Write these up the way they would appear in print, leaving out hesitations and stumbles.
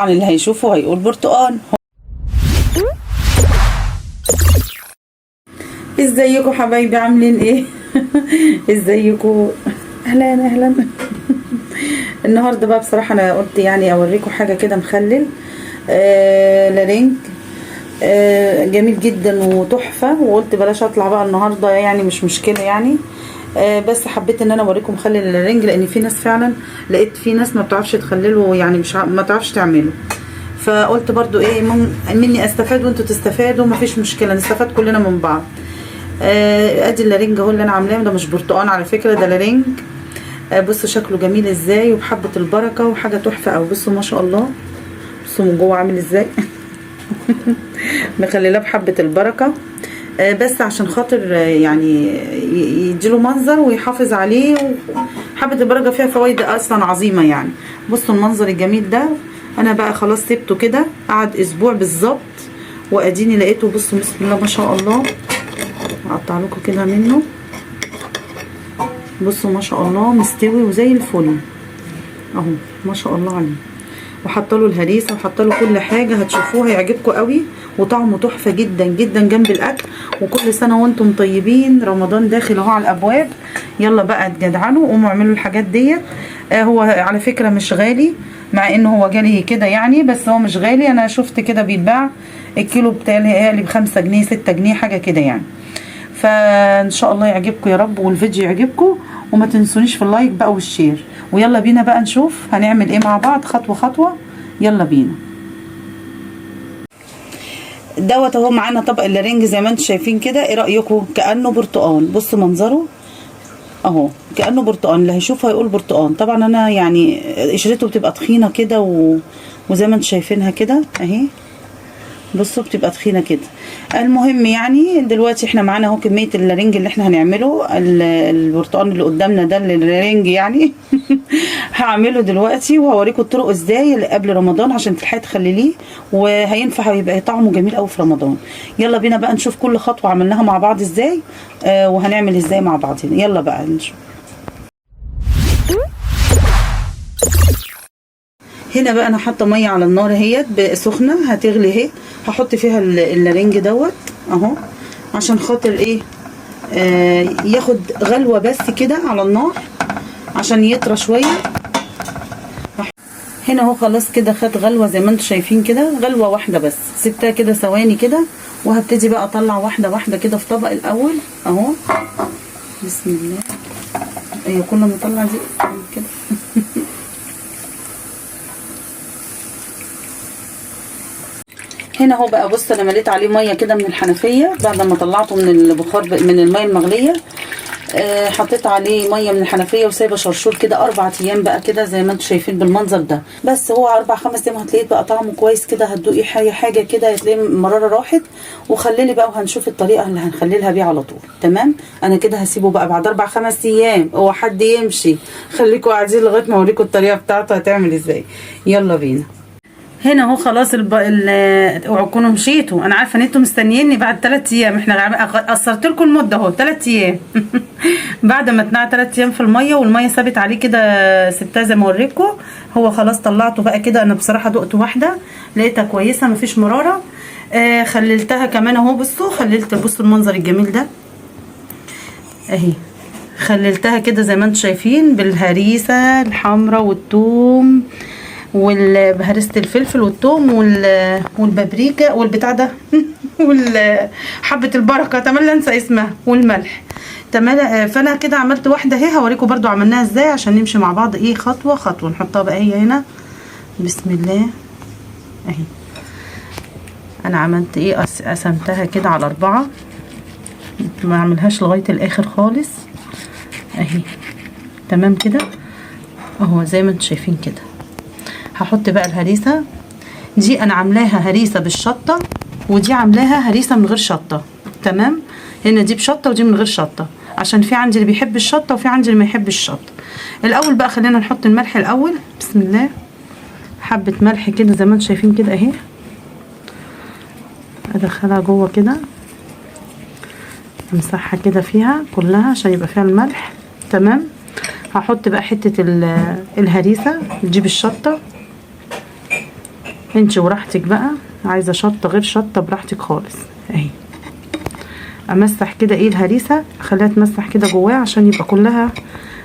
طبعا اللي هيشوفه هيقول برتقان. ازيكم حبايبي عاملين ايه؟ ازيكم؟ اهلا اهلا. النهارده بقى بصراحه انا قلت يعني اوريكم حاجه كده مخلل لارنج جميل جدا وتحفه، وقلت بلاش اطلع بقى النهارده يعني مش مشكله يعني. بس حبيت ان انا اوريكم مخلل اللارنج، لان في ناس فعلا لقيت في ناس ما بتعرفش تخلله، يعني مش ما تعرفش تعمله. فقلت برضو ايه مني استفاد وانتوا تستفادوا، مفيش مشكله نستفاد كلنا من بعض. ادي اللارنج اهو اللي انا عاملاه، ده مش برتقان على فكره، ده لارنج. بصوا شكله جميل ازاي وبحبه البركه وحاجه تحفه قوي. بصوا ما شاء الله، بصوا من جوه عامل ازاي. مخللاه بحبه البركه، بس عشان خاطر يعني يديله منظر ويحافظ عليه. حبه البركه فيها فوائد اصلا عظيمه يعني. بصوا المنظر الجميل ده. انا بقى خلاص سبته كده، قعد اسبوع بالظبط واديني لقيته. بصوا بسم الله ما شاء الله، هقطع لكم كده منه. بصوا ما شاء الله مستوي وزي الفل اهو، ما شاء الله عليه. وحاطه له الهريسه وحاطه له كل حاجه، هتشوفوه هيعجبكم قوي وطعمه تحفه جدا جدا جنب الاكل. وكل سنه وانتم طيبين، رمضان داخل اهو على الابواب. يلا بقى اتجدعنوا وقوموا اعملوا الحاجات ديت. هو على فكره مش غالي، مع انه هو جالي كده يعني، بس هو مش غالي. انا شفت كده بيتباع الكيلو بتاعي ب5 جنيه 6 جنيه حاجه كده يعني. فان شاء الله يعجبكم يا رب، والفيديو يعجبكم، وما تنسونيش في اللايك بقى والشير. ويلا بينا بقى نشوف هنعمل ايه مع بعض خطوه خطوه. يلا بينا. دوت اهو معانا طبق اللارنج زي ما انتم شايفين كده. ايه رايكم؟ كانه برتقان. بصوا منظره اهو كانه برتقان، اللي هيشوفه هيقول برتقان. طبعا انا يعني قشرته بتبقى تخينه كده وزي ما انتم شايفينها كده اهي. بصوا بتبقى تخينه كده. المهم يعني دلوقتي احنا معانا اهو كميه اللارنج اللي احنا هنعمله. البرتقال اللي قدامنا ده اللارنج يعني. هعمله دلوقتي وهوريكم الطرق ازاي قبل رمضان عشان تلحقي تخلليه، وهينفع ويبقى طعمه جميل قوي في رمضان. يلا بينا بقى نشوف كل خطوه عملناها مع بعض ازاي، وهنعمل ازاي مع بعضنا. يلا بقى نشوف. هنا بقى انا حاطه ميه على النار اهيت سخنه هتغلي اهي. هحط فيها اللارنج دوت اهو، عشان خاطر ايه ياخد غلوه بس كده على النار عشان يطرى شويه. هنا اهو خلاص كده خد غلوه زي ما انتم شايفين كده، غلوه واحده بس. سبتها كده ثواني كده، وهبتدي بقى اطلع واحده واحده كده في طبق الاول اهو. بسم الله. ايوه كل ما اطلع دي كده. هنا اهو بقى بص، انا مليت عليه ميه كده من الحنفيه بعد ما طلعته من البخار من الميه المغليه. حطيت عليه ميه من الحنفيه وسايبه شرشور كده 4 ايام بقى كده زي ما انتم شايفين بالمنظر ده. بس هو 4-5 ايام هتلاقيه بقى طعمه كويس كده. هتدوقي حاجه كده هتلاقي المراره راحت. وخللي بقى وهنشوف الطريقه اللي هنخللها بيه على طول. تمام. انا كده هسيبه بقى بعد 4-5 ايام. هو حد يمشي؟ خليكم قاعدين لغايه ما اوريكم الطريقه بتاعته هتعمل ازاي. يلا بينا. هنا اهو خلاص اوعوا تكونوا مشيتوا. انا عارفه ان انتوا مستنييني بعد 3 ايام. احنا قصرت لكم المده اهو 3 ايام. بعد ما اتنقع 3 ايام في الميه والميه ثابت عليه كده، سبتها زي ما اوريكم. هو خلاص طلعته بقى كده. انا بصراحه دقت واحده لقيتها كويسه مفيش مراره. خللتها كمان اهو. بصوا خللت، بصوا المنظر الجميل ده اهي. خللتها كده زي ما انتم شايفين بالهريسه الحمراء والثوم وبهرسة الفلفل والثوم والبابريكا والبتاع ده. وحبة البركة تمام انسى اسمها، والملح تمام. فانا كده عملت واحدة اهي، هوريكم برضو عملناها ازاي عشان نمشي مع بعض ايه خطوة خطوة. نحطها بقى هي هنا. بسم الله اهي. انا عملت ايه، قسمتها كده على 4، ما اعملهاش لغاية الاخر خالص اهي. تمام كده اهو زي ما انتم شايفين كده. هحط بقى الهريسه دي. انا عاملاها هريسه بالشطه، ودي عاملاها هريسه من غير شطه. تمام. هنا دي بشطه ودي من غير شطه، عشان في عندي اللي بيحب الشطه وفي عندي اللي ما يحبش الشطه. الاول بقى خلينا نحط الملح الاول. بسم الله. حبه ملح كده زي ما انتم شايفين كده اهي. ادخلها جوه كده، امسحها كده فيها كلها عشان يبقى فيها الملح. تمام. هحط بقى حته الهريسه، نجيب الشطه انت وراحتك بقى، عايزه شطه غير شطه براحتك خالص. اهي امسح كده ايه الهريسه، اخليها تمسح كده جواها عشان يبقى كلها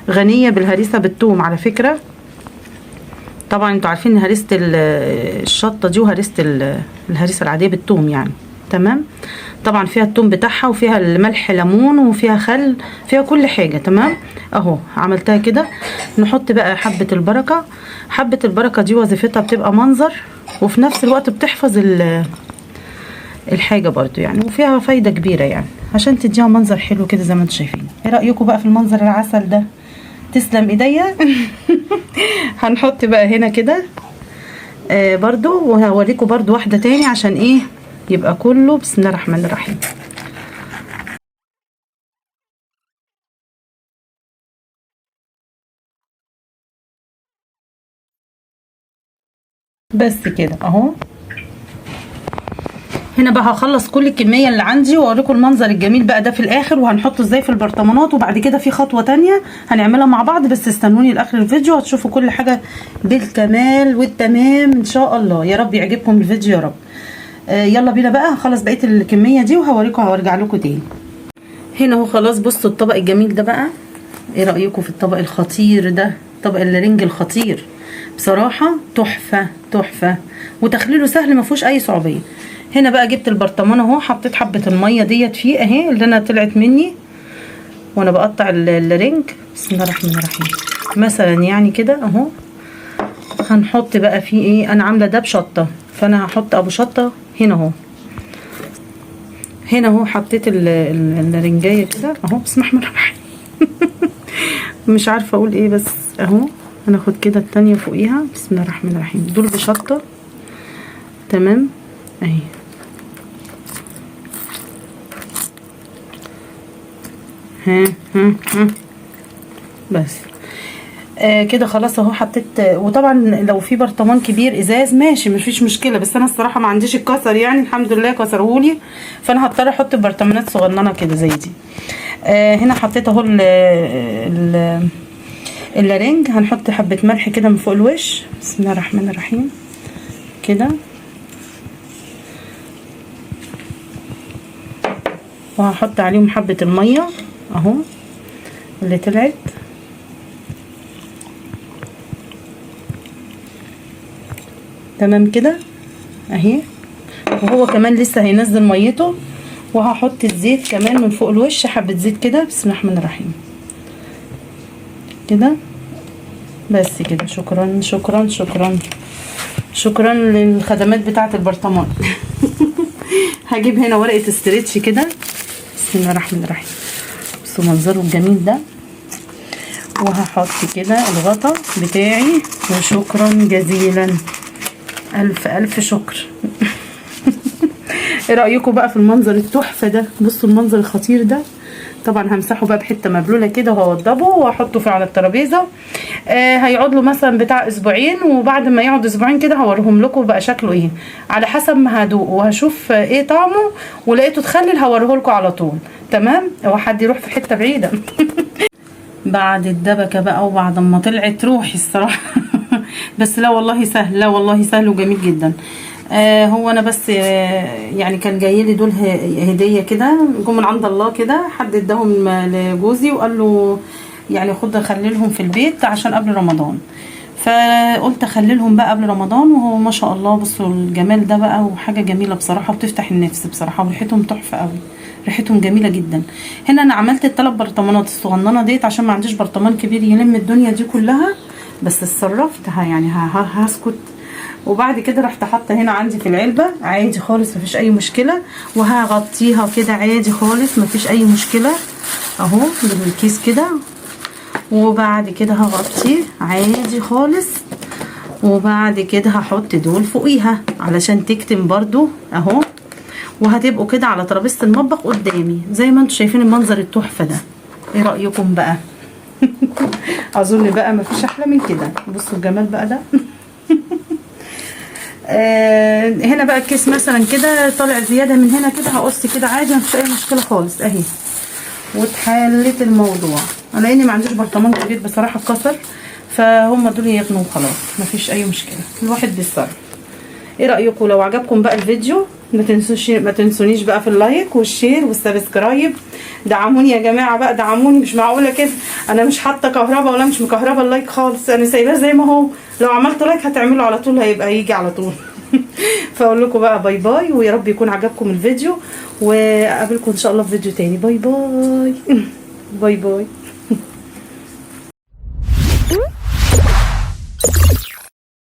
غنيه بالهريسه بالثوم. على فكره طبعا انتوا عارفين ان هريسه الشطه دي وهريسه الهريسه العاديه بالثوم يعني تمام. طبعا فيها الثوم بتاعها وفيها الملح ليمون وفيها خل، فيها كل حاجه تمام. اهو عملتها كده. نحط بقى حبه البركه. حبه البركه دي وظيفتها بتبقى منظر وفي نفس الوقت بتحفظ الحاجه برضو يعني، وفيها فايده كبيره يعني عشان تديها منظر حلو كده زي ما انتم شايفين. ايه رايكم بقى في المنظر العسل ده؟ تسلم ايديا. هنحط بقى هنا كده برضو، وهوريكم برضو واحده تاني عشان ايه يبقى كله. بسم الله الرحمن الرحيم. بس كده اهو. هنا بقى هخلص كل الكميه اللي عندي واوريكم المنظر الجميل بقى ده في الاخر، وهنحطه ازاي في البرطمانات. وبعد كده في خطوه تانية هنعملها مع بعض، بس استنوني لاخر الفيديو هتشوفوا كل حاجه بالكمال والتمام ان شاء الله. يا رب يعجبكم الفيديو يا رب. يلا بينا بقى هخلص بقيه الكميه دي وهوريكم، هرجع لكم تاني. هنا اهو خلاص. بصوا الطبق الجميل ده بقى، ايه رايكم في الطبق الخطير ده؟ طبق الرنج الخطير بصراحه تحفه تحفه، وتخليله سهل ما فيهوش اي صعوبيه. هنا بقى جبت البرطمان اهو، حطيت حبه الميه ديت فيه اهي اللي انا طلعت مني وانا بقطع الرنج. بسم الله الرحمن الرحيم. مثلا يعني كده اهو. هنحط بقى فيه ايه، انا عامله ده بشطه فانا هحط ابو شطه هنا اهو. هنا اهو حطيت الرنجايه كده اهو. بسم الله الرحمن الرحيم. مش عارفه اقول ايه بس اهو. هناخد كده التانية فوقيها. بسم الله الرحمن الرحيم. دول بشطه تمام اهي. ها بس كده خلاص اهو. حطيت. وطبعا لو في برطمان كبير ازاز ماشي مفيش مشكله، بس انا الصراحه ما عنديش الكسر يعني، الحمد لله كسرهولي، فانا هضطر احط برطمانات صغننه كده زي دي. هنا حطيت اهو الرنج. هنحط حبه ملح كده من فوق الوش. بسم الله الرحمن الرحيم كده. وهحط عليهم حبه الميه اهو اللي طلعت تمام كده اهي. وهو كمان لسه هينزل ميته. وهحط الزيت كمان من فوق الوش، حبه زيت كده. بسم الله الرحمن الرحيم كده. بس كده. شكرا شكرا شكرا شكرا للخدمات بتاعه البرطمان. هجيب هنا ورقه استريتش كده. بسم الله الرحمن الرحيم. بصوا منظره الجميل ده. وهحط كده الغطا بتاعي. وشكرا جزيلا، الف الف شكر. ايه رايكم بقى في المنظر التحفه ده؟ بصوا المنظر الخطير ده. طبعا همسحه بقى بحته مبلوله كده وهوضبه واحطه على الترابيزه. هيقعد له مثلا بتاع اسبوعين، وبعد ما يقعد اسبوعين كده هوريهم لكم بقى شكله ايه على حسب ما هدوقه وهشوف ايه طعمه. ولقيته تخلل هوريه لكم على طول تمام. هو حد يروح في حته بعيده. بعد الدبكه بقى وبعد ما طلعت روحي الصراحه. بس لا والله سهل، لا والله سهل وجميل جدا. هو انا بس يعني كان جاي لي دول هديه كده، جم من عند الله كده. حد اداهم لجوزي وقال له يعني خد خليلهم في البيت عشان قبل رمضان. فقلت اخليلهم بقى قبل رمضان. وهو ما شاء الله بصوا الجمال ده بقى، وحاجه جميله بصراحه وبتفتح النفس بصراحه، وريحتهم تحفه قوي، ريحتهم جميله جدا. هنا انا عملت الثلاث برطمانات الصغننه ديت عشان ما عنديش برطمان كبير يلم الدنيا دي كلها، بس اتصرفتها يعني هسكت. وبعد كده رحت حاطه هنا عندي في العلبه عادي خالص مفيش اي مشكله، وهغطيها كده عادي خالص مفيش اي مشكله اهو بالكيس كده. وبعد كده هغطيه عادي خالص. وبعد كده هحط دول فوقيها علشان تكتم برضو اهو. وهتبقوا كده على ترابيزه المطبخ قدامي زي ما انتم شايفين المنظر التحفه ده. ايه رايكم بقى؟ اظن بقى مفيش احلى من كده. بصوا الجمال بقى ده. هنا بقى الكيس مثلا كده طالع زياده من هنا كده هقص كده عادي مفيش اي مشكله خالص اهي. واتحلت الموضوع. انا لاني ما عنديش برطمان كبير بصراحه اتكسر، فهم دول يغنوا خلاص مفيش اي مشكله، الواحد بيتصرف. ايه رايكم؟ لو عجبكم بقى الفيديو ما تنسونيش بقى في اللايك والشير والسبسكرايب. دعموني يا جماعه بقى، دعموني. مش معقوله كده، انا مش حاطه كهرباء ولا مش مكهربه اللايك خالص، انا سايباه زي ما هو. لو عملت لايك هتعمله على طول، هيبقى يجي على طول. فاقول لكم بقى باي باي، ويا رب يكون عجبكم الفيديو، واقابلكم ان شاء الله في فيديو تاني. باي باي. باي باي.